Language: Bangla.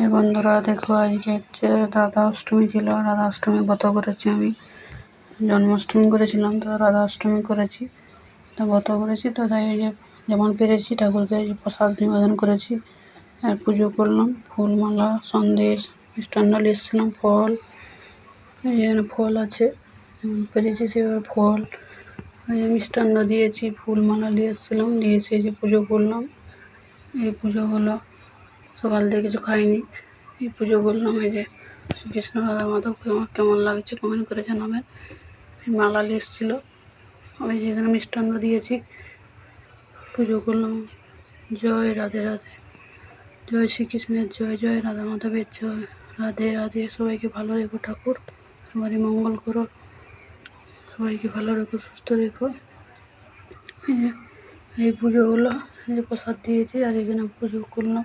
এই বন্ধুরা দেখো, আজকে হচ্ছে রাধা অষ্টমী ছিল। রাধা অষ্টমী ব্রত করেছি আমি। জন্মাষ্টমী করেছিলাম, তো রাধা অষ্টমী করেছি, তো ব্রত করেছি। তো তাই এই যে যেমন পেরেছি ঠাকুরকে প্রসাদ নিবেদন করেছি আর পুজো করলাম। ফুল মালা সন্দেশ মিষ্টান্ন নিয়ে এসেছিলাম, ফল, এখানে ফল আছে পেরেছি সেভাবে ফল মিষ্টান্ন দিয়েছি, ফুল মালা নিয়ে এসেছিলাম, নিয়ে এসে যে পুজো করলাম। এই পুজো হলো, সকাল থেকে কিছু খাইনি, এই পুজো করলাম। এই যে শ্রীকৃষ্ণ রাধা মাধবকে আমার কেমন লাগছে কমেন্ট করে জানাবেন। মালা নিয়ে এসেছিলো, আমি যেখানে মিষ্টান্ন দিয়েছি, পুজো করলাম। জয় রাধে রাধে, জয় শ্রীকৃষ্ণের জয়, জয় রাধা মাধবের জয়, রাধে রাধে। সবাইকে ভালো রেখো ঠাকুর, সবারই মঙ্গল করো, সবাইকে ভালো রেখো, সুস্থ রেখো। এই পুজো হলো, এই যে প্রসাদ দিয়েছি আর এখানে পুজো করলাম।